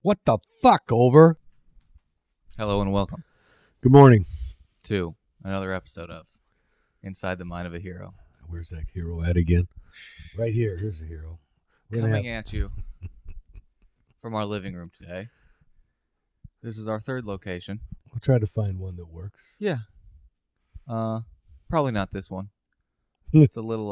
What the fuck, Over? Hello and welcome Good morning. to another episode of Inside the Mind of a Hero. Where's that hero at again? Right here. Here's the hero. Coming at you from our living room today. This is our third location. We'll try to find one that works. Yeah. Probably not this one. It's a little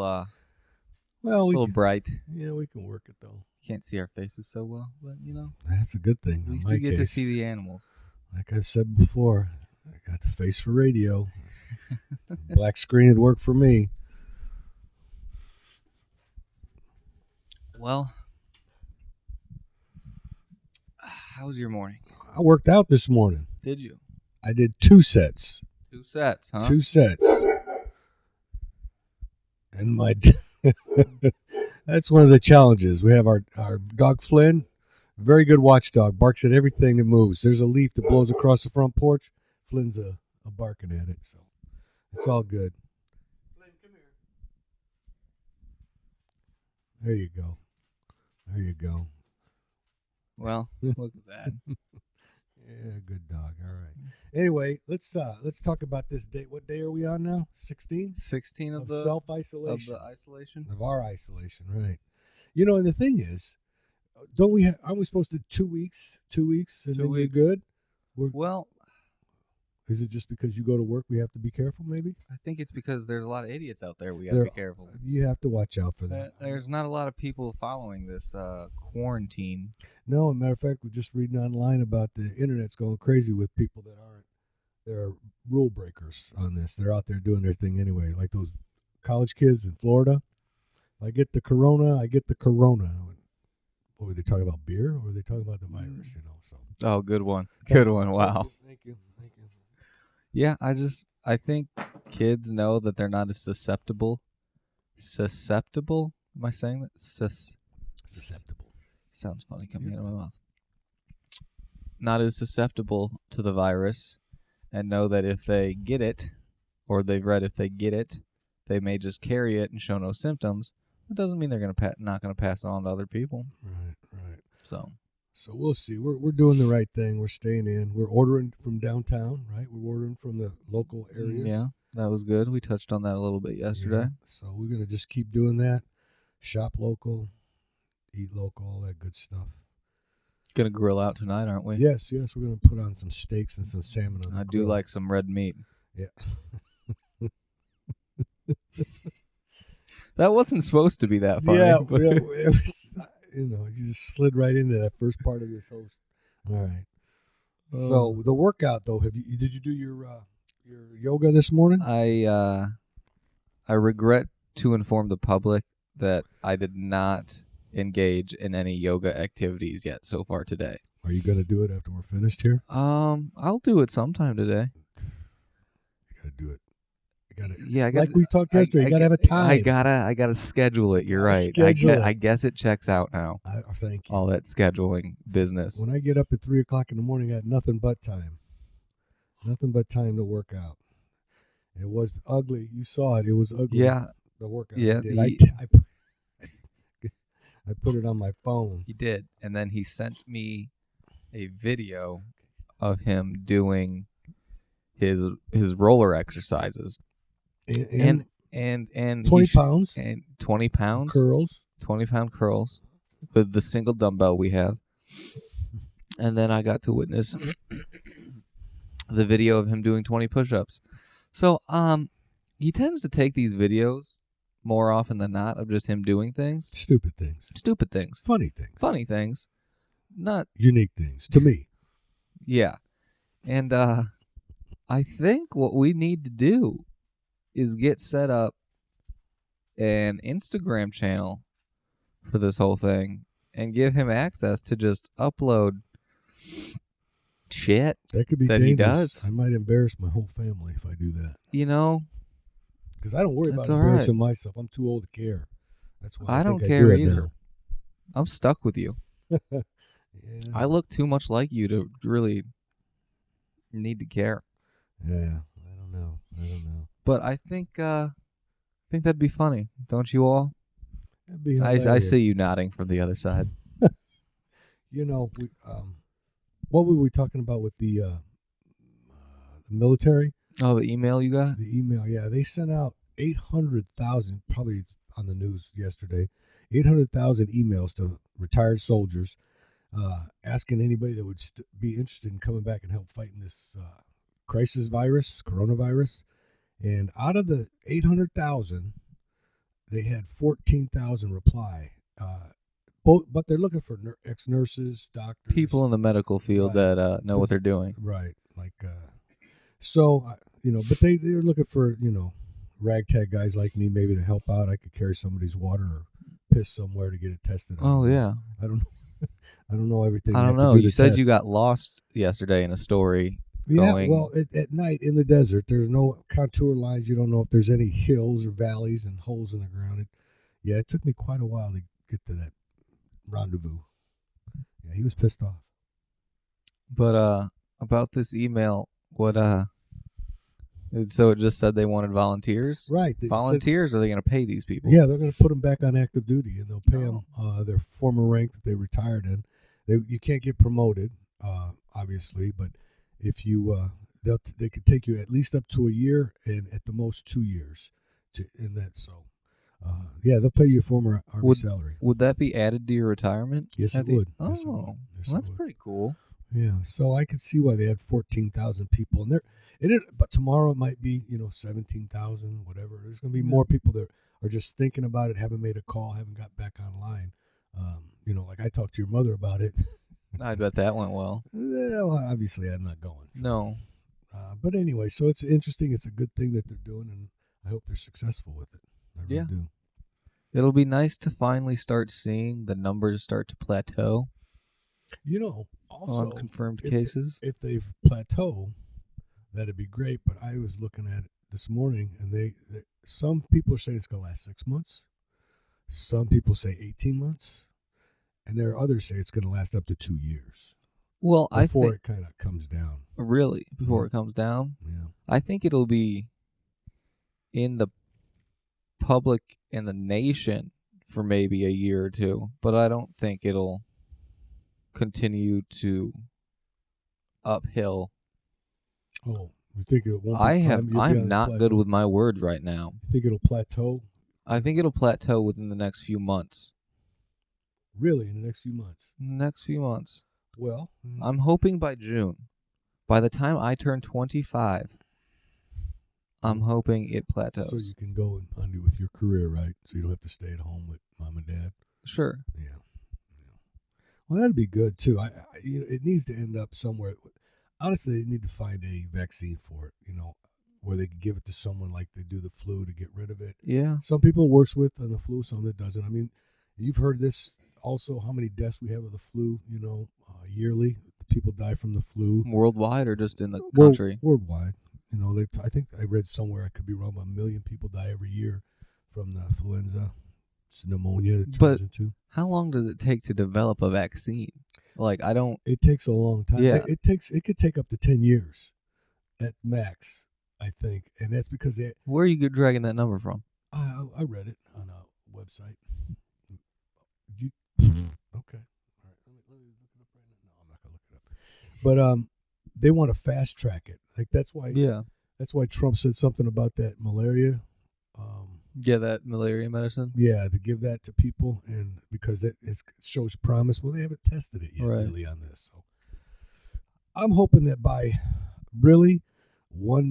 Well, little bright. Yeah, we can work it though. Can't see our faces so well, but you know, That's a good thing. at In least my you get to case, see the animals. like I said before, I got the face for radio. Black screen would work for me. Well, how was your morning? I worked out this morning. Did you? I did 2 sets. 2 sets, huh? 2 sets. And my that's one of the challenges. We have our dog Flynn, very good watchdog, barks at everything that moves. There's a leaf that blows across the front porch. Flynn's a barking at it, so it's all good. Flynn, come here. There you go. There you go. Well, look at that. Yeah, good dog. All right. Anyway, let's talk about this date. What day are we on now? 16? 16 of the self-isolation. Of the isolation. Of our isolation, right? You know, and the thing is, aren't we supposed to 2 weeks? 2 weeks, and 2 then weeks. you're good. Well, Is it just because you go to work we have to be careful? Maybe I think it's because there's a lot of idiots out there. We got to be careful. You have to watch out for that. There's not a lot of people following this quarantine. No, as a matter of fact, we're just reading online about the internet's going crazy with people that aren't. They're rule breakers on this. They're out there doing their thing anyway, like those college kids in Florida. If I get the corona, I get the corona. What were they talking about? Beer, or were they talking about the virus? You know. So. Oh, good one. Good one. Wow. Thank you. Yeah, I think kids know that they're not as susceptible. Susceptible? Am I saying that? Susceptible. Sounds funny coming out of my mouth. Not as susceptible to the virus, and know that if they get it, or they've read if they get it, they may just carry it and show no symptoms. That doesn't mean they're not going to pass it on to other people. Right. So we'll see. We're doing the right thing. We're staying in. We're ordering from downtown, right? We're ordering from the local areas. Yeah, that was good. We touched on that a little bit yesterday. Yeah, so we're going to just keep doing that. Shop local, eat local, all that good stuff. Gonna grill out tonight, aren't we? Yes. We're going to put on some steaks and some salmon on the I do grill. like some red meat. Yeah. That wasn't supposed to be that funny. Yeah, but it was, you just slid right into that first part of this host. All right. So the workout, though, did you do your yoga this morning? I regret to inform the public that I did not engage in any yoga activities yet so far today. Are you going to do it after we're finished here? I'll do it sometime today. You got to do it. Yeah, like we talked yesterday, you got to have a time. I gotta schedule it. You're right. I guess it checks out now. Thank you. All that scheduling business. When I get up at 3:00 in the morning, I got nothing but time. Nothing but time to work out. It was ugly. You saw it. It was ugly. Yeah. The workout. Yeah. I put it on my phone. He did, and then he sent me a video of him doing his roller exercises. And 20 pounds and 20 pounds curls, 20-pound curls with the single dumbbell we have. And then I got to witness the video of him doing 20 push-ups. So he tends to take these videos more often than not of just him doing things, stupid things, funny things, not unique things to me. Yeah. And I think what we need to do is get set up an Instagram channel for this whole thing and give him access to just upload shit that could be that dangerous. He does. I might embarrass my whole family if I do that. Because I don't worry about embarrassing myself. I'm too old to care. That's why I don't think care I do either. Now. I'm stuck with you. Yeah. I look too much like you to really need to care. Yeah, I don't know. But I think that'd be funny, don't you all? That'd be I see you nodding from the other side. What were we talking about with the military? Oh, the email you got? The email, yeah, they sent out 800,000. Probably it's on the news yesterday. 800,000 emails to retired soldiers, asking anybody that would be interested in coming back and help fighting this coronavirus. And out of the 800,000, they had 14,000 reply. But they're looking for ex-nurses, doctors, People in the medical field that know what they're doing. right? Like, but they're looking for ragtag guys like me, maybe to help out. I could carry somebody's water or piss somewhere to get it tested. Yeah. I don't know. I don't know everything. I don't know. You said you got lost yesterday in a story. Yeah, well, at night in the desert, there's no contour lines. You don't know if there's any hills or valleys and holes in the ground. It took me quite a while to get to that rendezvous. Yeah, he was pissed off. But about this email, so it just said they wanted volunteers? Right. Volunteers, or are they going to pay these people? Yeah, they're going to put them back on active duty, and they'll pay them their former rank that they retired in. You can't get promoted, obviously, but if you they could take you at least up to a year and at the most 2 years in that. So they'll pay you a former Army salary. Would that be added to your retirement? Yes, it would. Oh, yes, it would. Yes, that's pretty cool. Yeah, so I could see why they had 14,000 people, and but tomorrow it might be 17,000, whatever. There's going to be more people that are just thinking about it, haven't made a call, haven't got back online. Like I talked to your mother about it. I bet that went well. Well, obviously I'm not going. So. No. But anyway, so it's interesting. It's a good thing that they're doing, and I hope they're successful with it. I really do. It'll be nice to finally start seeing the numbers start to plateau. Also, on confirmed cases. If they plateau, that'd be great. But I was looking at it this morning, and some people are saying it's going to last 6 months. Some people say 18 months. And there are others say it's going to last up to 2 years. Well, before it kind of comes down. Really? Before it comes down? Yeah. I think it'll be in the public and the nation for maybe a year or two, but I don't think it'll continue to uphill. Oh, you think it won't? I'm not good with my words right now. You think it'll plateau? I think it'll plateau within the next few months. Really, in the next few months? In the next few months. Well, I'm hoping by June. By the time I turn 25, I'm hoping it plateaus. So you can go and undo with your career, right? So you don't have to stay at home with mom and dad. Sure. Yeah. Well, that'd be good too. It needs to end up somewhere. Honestly, they need to find a vaccine for it. Where they could give it to someone like they do the flu to get rid of it. Yeah. Some people it works with on the flu, some that doesn't. I mean, you've heard this also. How many deaths we have of the flu? Yearly, people die from the flu. Worldwide or just in the country? Worldwide. I think I read somewhere, I could be wrong, but 1 million people die every year from the influenza. It's pneumonia that turns into. How long does it take to develop a vaccine? It takes a long time. Yeah. It could take up to 10 years at max, I think. And that's because where are you dragging that number from? I read it on a website. Okay. All right. Let me look it up right now. No, I'm not going to look it up. But they want to fast track it. That's why. Yeah. That's why Trump said something about that malaria. That malaria medicine. Yeah, to give that to people, and because it shows promise. Well, they haven't tested it yet, really, on this. So I'm hoping that by 1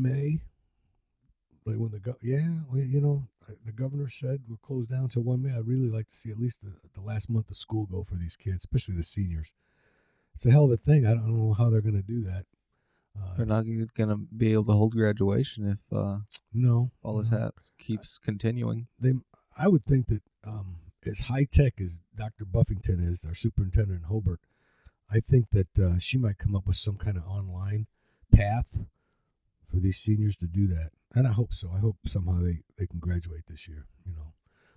May, like when the governor said we're closed down till 1 May. I'd really like to see at least the last month of school go for these kids, especially the seniors. It's a hell of a thing. I don't know how they're going to do that. They're not going to be able to hold graduation if all this keeps continuing. I would think that as high tech as Dr. Buffington is, our superintendent in Hobart, I think that she might come up with some kind of online path for these seniors to do that. And I hope so. I hope somehow they can graduate this year,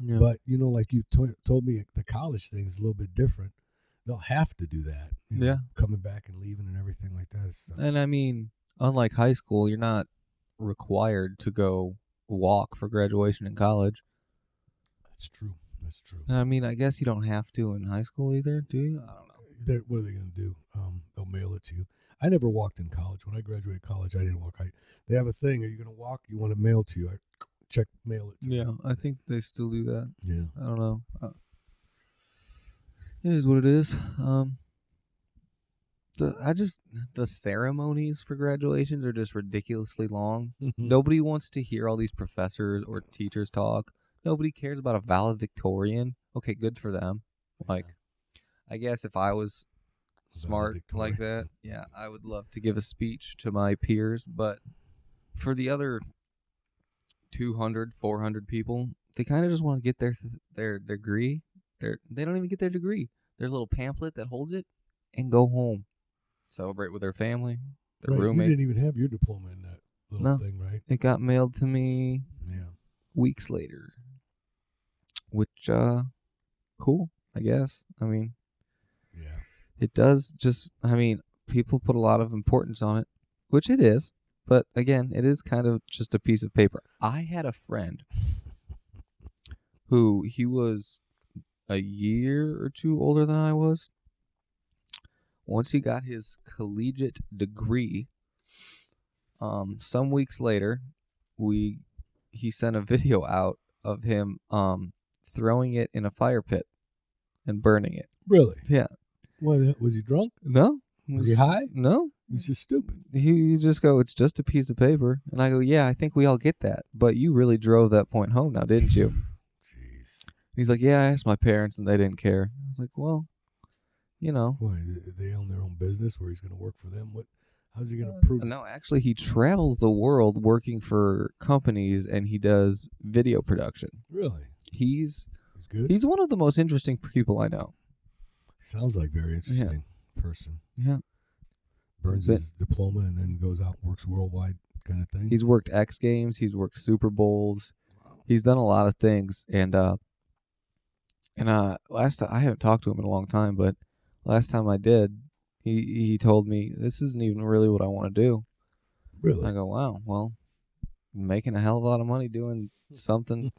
Yeah. But, like you told me, the college thing is a little bit different. They'll have to do that. Coming back and leaving and everything like that. And I mean, unlike high school, you're not required to go walk for graduation in college. That's true. And I mean, I guess you don't have to in high school either, do you? I don't know. what are they going to do? They'll mail it to you. I never walked in college. When I graduated college, I didn't walk. They have a thing. Are you going to walk? You want it mailed to you? I mail it to Yeah, you. I think they still do that. Yeah. I don't know. It is what it is. The ceremonies for graduations are just ridiculously long. Nobody wants to hear all these professors or teachers talk. Nobody cares about a valedictorian. Okay, good for them. Like, I guess if I was smart like that, yeah, I would love to give a speech to my peers. But for the other 200, 400 people, they kind of just want to get their degree. They don't even get their degree. Their little pamphlet that holds it, and go home. Celebrate with their family, their roommates. You didn't even have your diploma in that little thing, right? It got mailed to me weeks later. Which, cool, I guess. I mean, it does just, people put a lot of importance on it, which it is. But again, it is kind of just a piece of paper. I had a friend who he was a year or two older than I was. Once he got his collegiate degree, some weeks later, he sent a video out of him throwing it in a fire pit and burning it. Really? Yeah. Why? Was he drunk? No. Was he high? No. He's just stupid. He just go, it's just a piece of paper. And I go, yeah, I think we all get that. But you really drove that point home now, didn't you? Jeez. He's like, yeah, I asked my parents and they didn't care. I was like, well, you know. Why? They own their own business where he's going to work for them? How's he going to prove it? No, actually, he travels the world working for companies and he does video production. Really? He's good? He's one of the most interesting people I know. Sounds like a very interesting person. Yeah. Burns his diploma and then goes out and works worldwide kind of thing. He's worked X Games. He's worked Super Bowls. Wow. He's done a lot of things. And last time, I haven't talked to him in a long time, but last time I did, he told me, this isn't even really what I want to do. Really? And I go, wow, well, I'm making a hell of a lot of money doing something.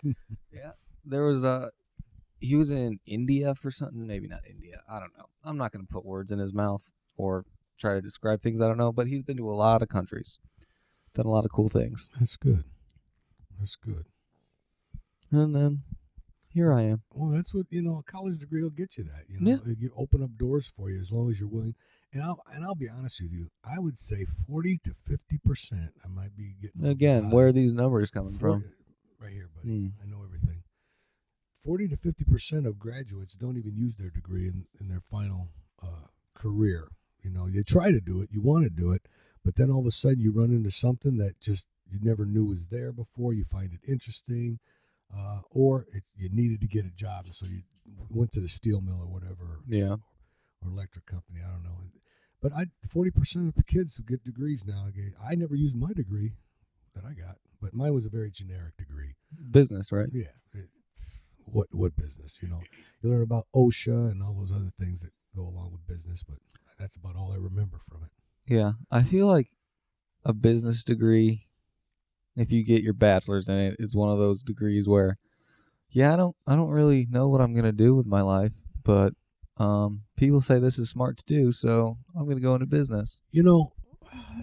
Yeah. There was he was in India for something. Maybe not India. I don't know. I'm not going to put words in his mouth or try to describe things I don't know, but he's been to a lot of countries, done a lot of cool things. That's good. That's good. And then here I am. Well, that's what, a college degree will get you that. You open up doors for you as long as you're willing. And I'll be honest with you. I would say 40 to 50%. I might be getting again. Where are these numbers coming from? Right here, buddy. I know everything. 40 to 50% of graduates don't even use their degree in their final career. You try to do it, you want to do it, but then all of a sudden you run into something that just you never knew was there before. You find it interesting, or you needed to get a job, so you went to the steel mill or whatever. Yeah. Or electric company, I don't know. But 40% of the kids who get degrees now, I never used my degree that I got, but mine was a very generic degree. Business, right? Yeah. What business? You learn about OSHA and all those other things that go along with business, but that's about all I remember from it. Yeah, I feel like a business degree, if you get your bachelor's in it, is one of those degrees where, I don't really know what I'm gonna do with my life, but people say this is smart to do, so I'm gonna go into business.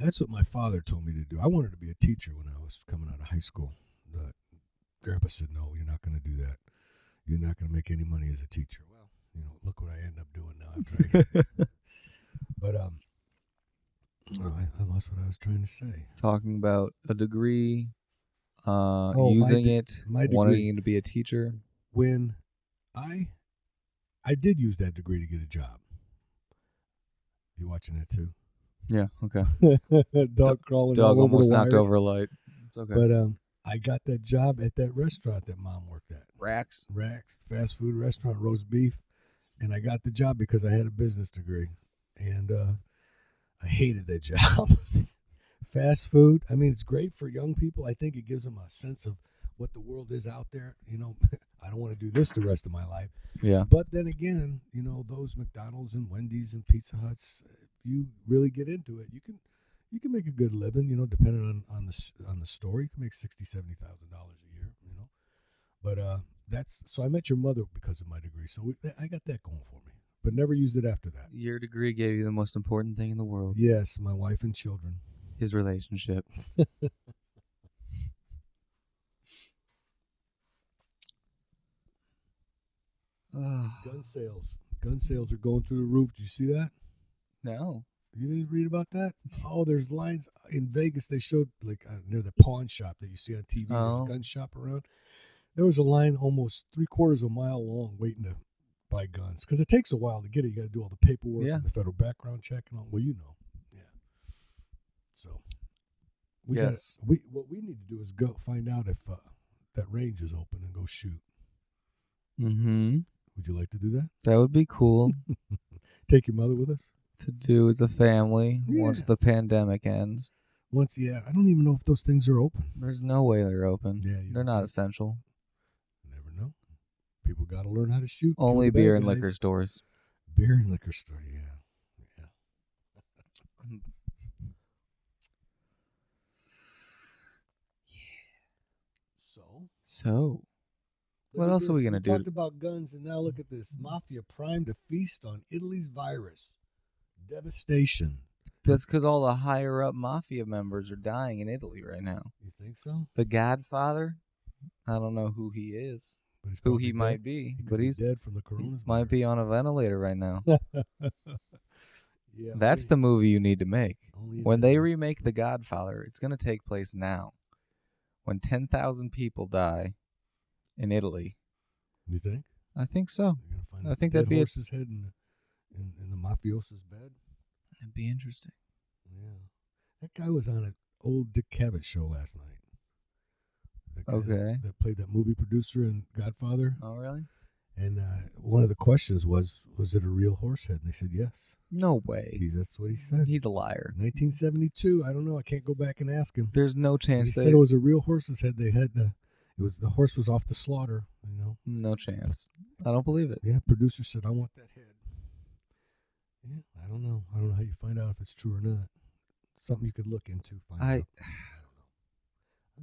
That's what my father told me to do. I wanted to be a teacher when I was coming out of high school. Grandpa said, "No, you're not going to do that. You're not going to make any money as a teacher." Well, look what I end up doing now. But I lost what I was trying to say. Talking about a degree, using it, wanting to be a teacher. When I did use that degree to get a job. You watching that too? Yeah. Okay. Dog crawling. Dog all almost over the knocked over a light. It's okay. But I got that job at that restaurant that Mom worked at. Rax, fast food restaurant, roast beef. And I got the job because I had a business degree. And I hated that job. Fast food, it's great for young people. I think it gives them a sense of what the world is out there. I don't want to do this the rest of my life. Yeah. But then again, those McDonald's and Wendy's and Pizza Huts, if you really get into it, you can make a good living, depending on the store. You can make $60,000-$70,000 a year, But so I met your mother because of my degree, so I got that going for me. but never used it after that. Your degree gave you the most important thing in the world. Yes, my wife and children. His relationship. Gun sales. Gun sales are going through the roof. Did you see that? No. You didn't read about that? Oh, there's lines in Vegas. They showed like near the pawn shop that you see on TV. There's a gun shop around. There was a line almost 3/4 of a mile long waiting to buy guns because it takes a while to get it. You got to do all the paperwork and the federal background check and all. Well, you know, yeah. So what we need to do is go find out if that range is open and go shoot. Mm-hmm. Would you like to do that? That would be cool. Take your mother with us? To do as a family once the pandemic ends. I don't even know if those things are open. There's no way they're open. Yeah, they're not essential. You never know. People got to learn how to shoot. Only beer and liquor stores. Beer and liquor store, yeah. So, what else are we going to do? We talked about guns, and now look at this. Mafia primed to feast on Italy's virus. Devastation. That's because all the higher-up mafia members are dying in Italy right now. You think so? The Godfather? I don't know who he is, who he might be, but he's dead from the coronavirus. Might be on a ventilator right now. Yeah, that's the movie you need to make. When they remake The Godfather, it's going to take place now. When 10,000 people die in Italy. You think? I think so. I think that'd be horse's head in the mafioso's bed. That'd be interesting. Yeah, that guy was on an old Dick Cavett show last night. That played that movie producer in Godfather. Oh, really? And one of the questions was it a real horse head? And they said yes. No way. That's what he said. He's a liar. 1972. I don't know. I can't go back and ask him. There's no chance. He said it was a real horse's head. They had the horse was off the slaughter. You know. No chance. I don't believe it. Yeah. Producer said I want that head. Yeah. I don't know. I don't know how you find out if it's true or not. It's something you could look into. I don't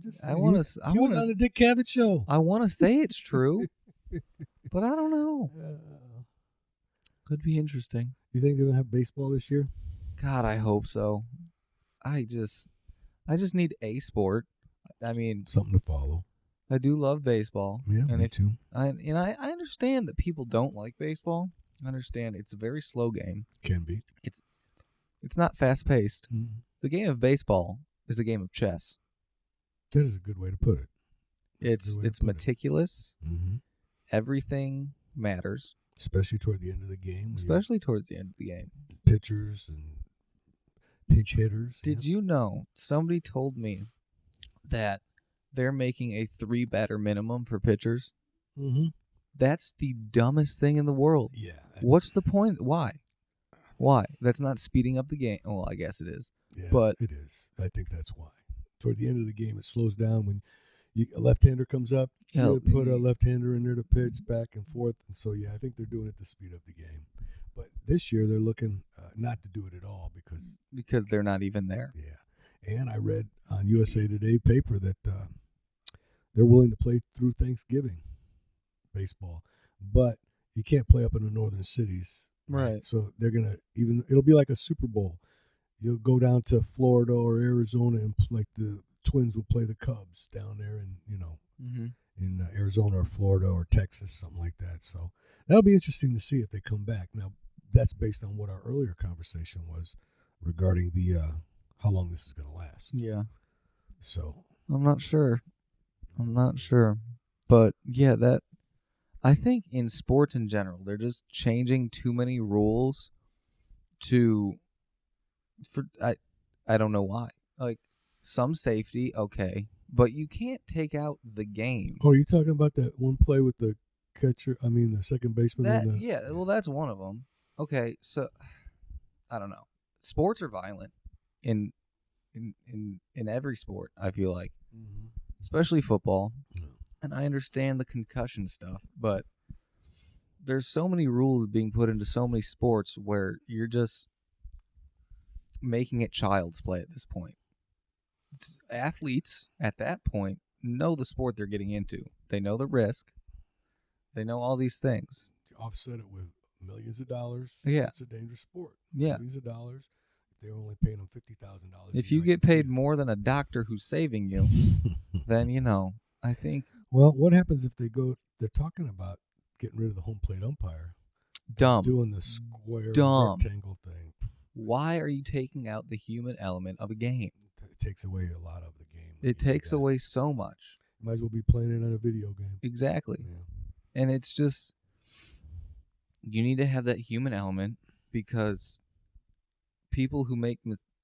know. I want to. He was on the Dick Cavett show. I want to say it's true, but I don't know. Could be interesting. You think they're gonna have baseball this year? God, I hope so. I just need a sport. I mean, something to follow. I do love baseball. Yeah, and me too. I understand that people don't like baseball. I understand it's a very slow game. Can be. It's not fast paced. Mm-hmm. The game of baseball is a game of chess. That is a good way to put it. It's meticulous. Mm-hmm. Everything matters. Especially toward the end of the game. Especially towards the end of the game. Pitchers and pinch hitters. Did you know, somebody told me that they're making a 3-batter minimum for pitchers? Mm-hmm. That's the dumbest thing in the world. Yeah. What's the point? Why? That's not speeding up the game. Well, I guess it is. Yeah, but it is. I think that's why. Toward the end of the game, it slows down when a left-hander comes up. You put a left-hander in there to pitch back and forth. And so, I think they're doing it to speed up the game. But this year, they're looking not to do it at all because they're not even there. Yeah. And I read on USA Today paper that they're willing to play through Thanksgiving baseball, but you can't play up in the northern cities. Right. So they're going to it'll be like a Super Bowl. You'll go down to Florida or Arizona and like the Twins will play the Cubs down there in Arizona or Florida or Texas, something like that. So that'll be interesting to see if they come back. Now, that's based on what our earlier conversation was regarding the how long this is going to last. Yeah. So I'm not sure. But yeah, I think in sports in general, they're just changing too many rules I don't know why. Like some safety, okay, but you can't take out the game. Oh, are you talking about that one play with the catcher? I mean, the second baseman. Well, that's one of them. Okay, so I don't know. Sports are violent in every sport. I feel like, especially football. Yeah. And I understand the concussion stuff, but there's so many rules being put into so many sports where you're just making it child's play at this point. Athletes at that point know the sport they're getting into. They know the risk. They know all these things. To offset it with millions of dollars. Yeah. It's a dangerous sport. Yeah. Millions of dollars. If they're only paying them $50,000. If you get paid more than a doctor who's saving you, then, I think Well, what happens if they're talking about getting rid of the home plate umpire? dumb. Doing the square Dumb. rectangle thing. Why are you taking out the human element of a game? It takes away a lot of the game. It takes away so much. Might as well be playing it on a video game. Exactly. Yeah. And it's just, you need to have that human element because people who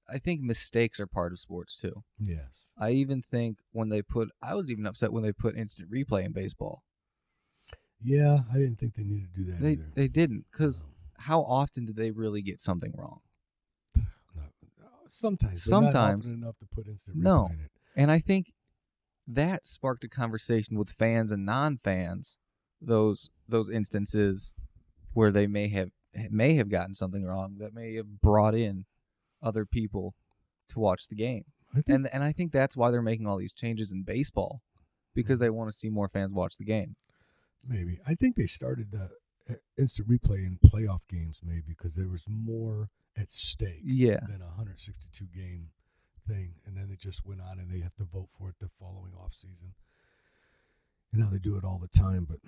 I think mistakes are part of sports too. Yes. I even think I was even upset when they put instant replay in baseball. Yeah, I didn't think they needed to do that either. They didn't, because how often do they really get something wrong? Sometimes. But not often enough to put instant replay in it. And I think that sparked a conversation with fans and non-fans, those instances where they may have gotten something wrong that may have brought in other people to watch the game. And I think that's why they're making all these changes in baseball, because they want to see more fans watch the game. Maybe. I think they started the instant replay in playoff games maybe because there was more at stake than a 162-game thing. And then it just went on and they have to vote for it the following off season. And now they do it all the time. But,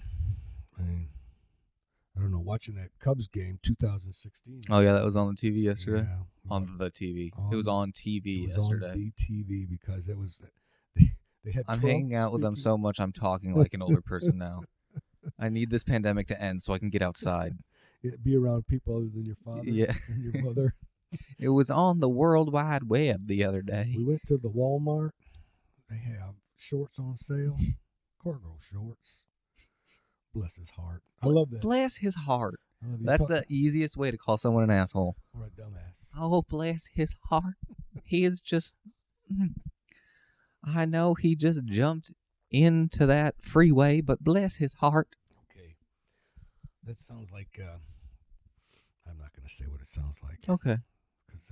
I don't know, watching that Cubs game, 2016. Oh, yeah, that was on the TV yesterday? Yeah. On the TV. It was on TV yesterday. It was on the TV because it was they had I'm Trump hanging out with them speaking. so much I'm talking like an older person now. I need this pandemic to end so I can get outside. Be around people other than your father and your mother. It was on the World Wide Web the other day. We went to the Walmart. They have shorts on sale, cargo shorts. Bless his heart. I love that. Bless his heart. That's the easiest way to call someone an asshole. Or a dumbass. Oh, bless his heart. He is just... I know he just jumped into that freeway, but bless his heart. Okay. That sounds like... I'm not going to say what it sounds like. Okay. Because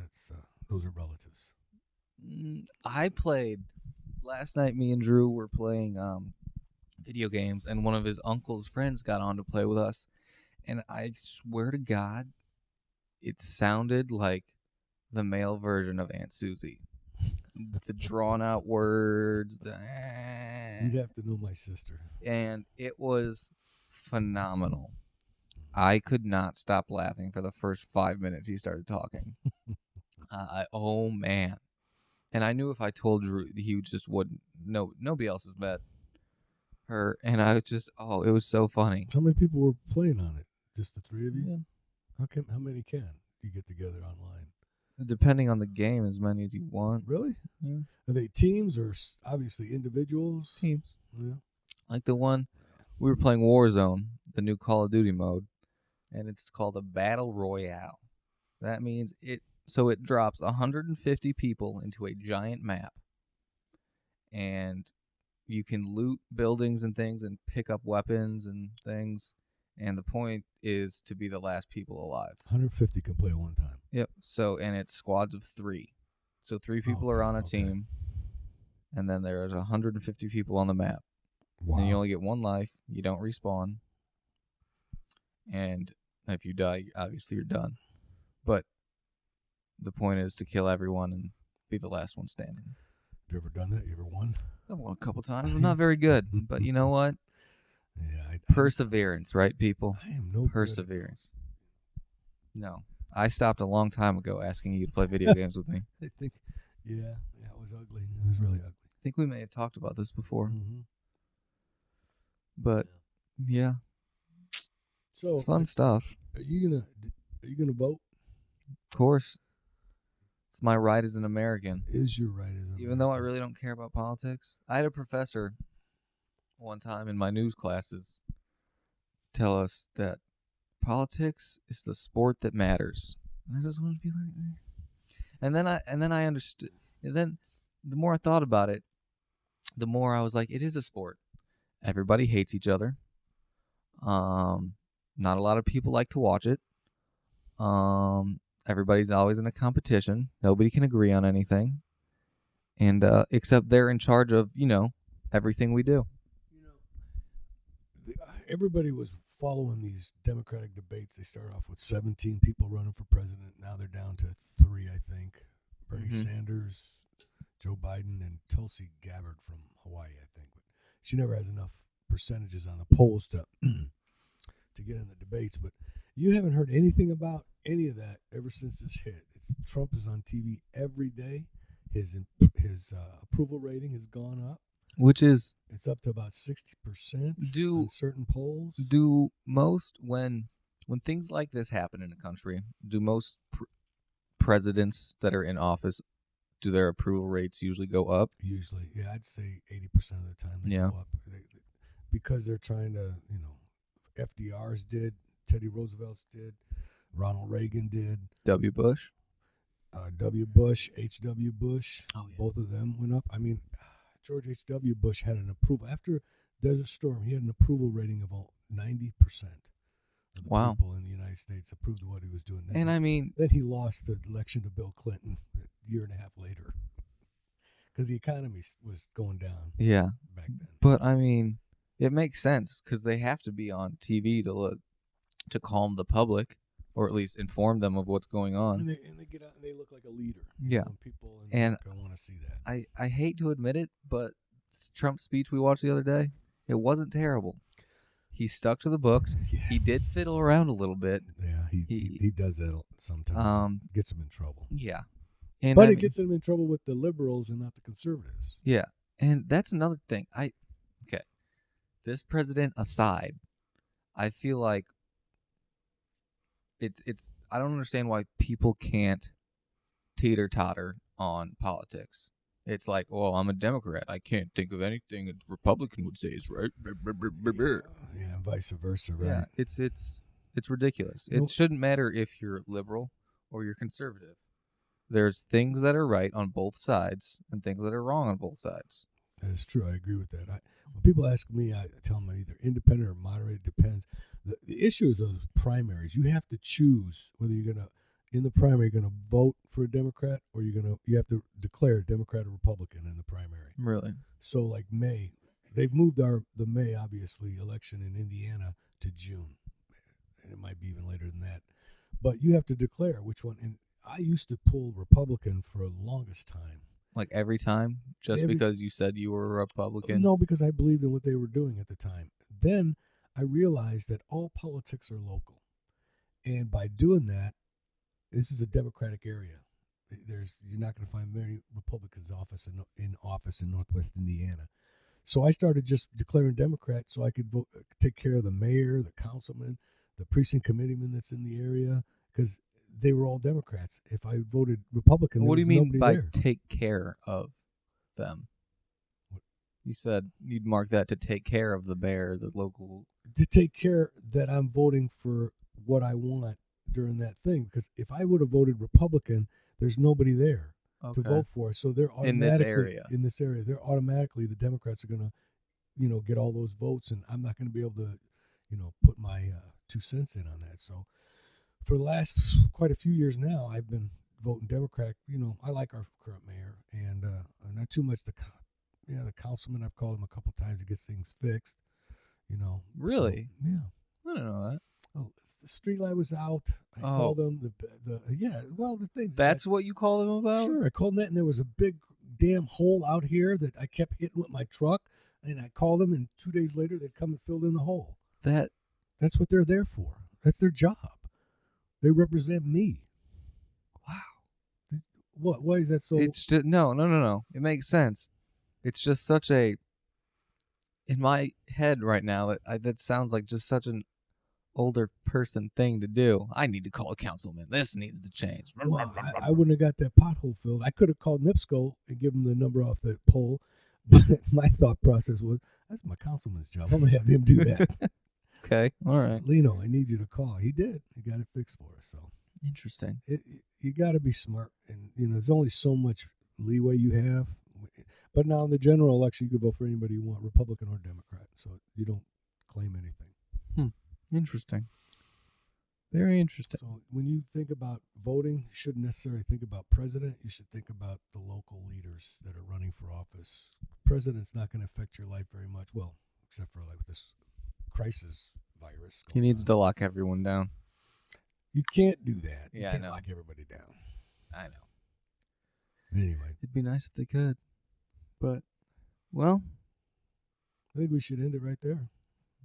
those are relatives. I played... Last night, me and Drew were playing video games, and one of his uncle's friends got on to play with us. And I swear to God, it sounded like the male version of Aunt Susie. The drawn-out words. You'd have to know my sister. And it was phenomenal. I could not stop laughing for the first 5 minutes he started talking. Oh, man. And I knew if I told Drew, he just wouldn't. Nobody else has met her. And I was just, it was so funny. How many people were playing on it? Just the three of you? Yeah. How many can you get together online? Depending on the game, as many as you want. Really? Yeah. Are they teams or obviously individuals? Teams. Yeah. Like the one, we were playing Warzone, the new Call of Duty mode, and it's called a Battle Royale. That means it drops 150 people into a giant map, and you can loot buildings and things and pick up weapons and things, and the point is to be the last people alive. 150 can play at one time. Yep. And it's squads of 3. So 3 people are on a team, and then there's 150 people on the map. Wow. And you only get 1 life. You don't respawn. And if you die, obviously you're done. But the point is to kill everyone and be the last one standing. Have you ever done that? You ever won? I've won a couple times. I'm not very good. But you know what? Yeah. Perseverance, right, people? I am no Perseverance. No. I stopped a long time ago asking you to play video games with me. I think, it was ugly. It was really ugly. I think we may have talked about this before. Mm-hmm. But, yeah. So it's fun stuff. Are you gonna vote? Of course. It's my right as an American. Is your right as an American. Even though I really don't care about politics. I had a professor one time in my news classes tell us that politics is the sport that matters. And I just want to be like, And then I understood. And then the more I thought about it, the more I was like, it is a sport. Everybody hates each other. Not a lot of people like to watch it. Everybody's always in a competition. Nobody can agree on anything. And except they're in charge of, everything we do. everybody was following these Democratic debates. They started off with 17 people running for president. Now they're down to 3, I think. Bernie Sanders, Joe Biden, and Tulsi Gabbard from Hawaii, I think. But she never has enough percentages on the polls to get in the debates. But you haven't heard anything about any of that ever since this hit. Trump is on TV every day. His approval rating has gone up. Which is It's up to about 60% Do- on certain polls. do most when things like this happen in a country, do most presidents that are in office, do their approval rates usually go up? Usually, yeah, I'd say 80% of the time they Yeah. go up because they're trying to, FDR's did, Teddy Roosevelt's did, Ronald Reagan did, W. Bush? W. Bush, H.W. Bush. Oh, yeah. Both of them went up. I mean, George H.W. Bush had an approval. After Desert Storm, he had an approval rating of 90%. Of the Wow. people in the United States approved of what he was doing. And I mean, Then he lost the election to Bill Clinton a year and a half later because the economy was going down yeah. back then. But I mean, it makes sense because they have to be on TV to calm the public, or at least inform them of what's going on. And they get out and they look like a leader. Yeah. And people in And America want to see that. I hate to admit it, but Trump's speech we watched the other day, it wasn't terrible. He stuck to the books. Yeah. He did fiddle around a little bit. Yeah, he does that sometimes. It gets him in trouble. Yeah. And But I it mean, gets him in trouble with the liberals and not the conservatives. yeah. And that's another thing. Okay. This president aside, I feel like it's I don't understand why people can't teeter-totter on politics. It's like, well, I'm a Democrat. I can't think of anything a Republican would say is right. Yeah, vice versa, right? Yeah, it's ridiculous. Well- It shouldn't matter if you're liberal or you're conservative. There's things that are right on both sides and things that are wrong on both sides. That is true. I agree with that. When people ask me, I tell them I'm either independent or moderate. It depends. The issue is those primaries. You have to choose whether you're going to, in the primary, you're going to vote for a Democrat or you have to declare Democrat or Republican in the primary. Really? So like May, they've moved the May, obviously, election in Indiana to June. And it might be even later than that. But you have to declare which one. And I used to pull Republican for the longest time. Like every time? Just because you said you were a Republican? No, because I believed in what they were doing at the time. Then I realized that all politics are local. And by doing that, this is a Democratic area. You're not going to find many Republicans in office in Northwest Indiana. So I started just declaring Democrat so I could take care of the mayor, the councilman, the precinct committeeman that's in the area, because they were all Democrats. If I voted Republican, What do you mean by there. take care of them? You said you'd mark that to take care of the mayor, the local. To take care that I'm voting for what I want during that thing. Because if I would have voted Republican, there's nobody there to vote for. So they're automatically in this area. They're automatically, the Democrats are going to, get all those votes, and I'm not going to be able to, put my 2 cents in on that. So for the last quite a few years now, I've been voting Democrat. I like our current mayor, and not too much the councilman. I've called him a couple times to get things fixed. Really? So, yeah. I don't know that. Oh, the street light was out. I called them. The thing. That's what you call them about? Sure, I called them that, and there was a big damn hole out here that I kept hitting with my truck, and I called them, and 2 days later they'd come and filled in the hole. That's what they're there for. That's their job. They represent me. Wow. What? Why is that so? It's just no. It makes sense. It's just such a, in my head right now, that sounds like just such an older person thing to do. I need to call a councilman. This needs to change. Well, I wouldn't have got that pothole filled. I could have called NIPSCO and given them the number off the pole. But my thought process was, that's my councilman's job. I'm going to have him do that. Okay, all right. Lino, I need you to call. He did. He got it fixed for us. So Interesting. You got to be smart. And, there's only so much leeway you have. But now in the general election, you can vote for anybody you want, Republican or Democrat. So you don't claim anything. Interesting. Very interesting. So when you think about voting, you shouldn't necessarily think about president. You should think about the local leaders that are running for office. President's not going to affect your life very much. Well, except for like this crisis virus. He needs to lock everyone down. You can't do that. Yeah, you I can't know. lock everybody down. I know. Anyway, It'd be nice if they could. But, well, I think we should end it right there.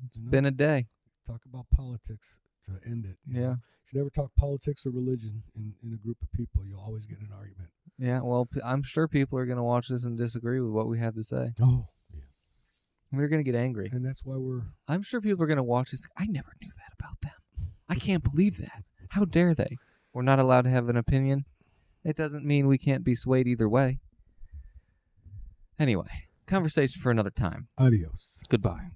it's been a day. Talk about politics to end it. You know? You should never talk politics or religion in a group of people. You'll always get in an argument. Yeah, well, I'm sure people are going to watch this and disagree with what we have to say. Oh, yeah. They're going to get angry. And that's why we're... I'm sure people are going to watch this. I never knew that about them. I can't believe that. How dare they? We're not allowed to have an opinion. It doesn't mean we can't be swayed either way. Anyway, conversation for another time. Adios. Goodbye.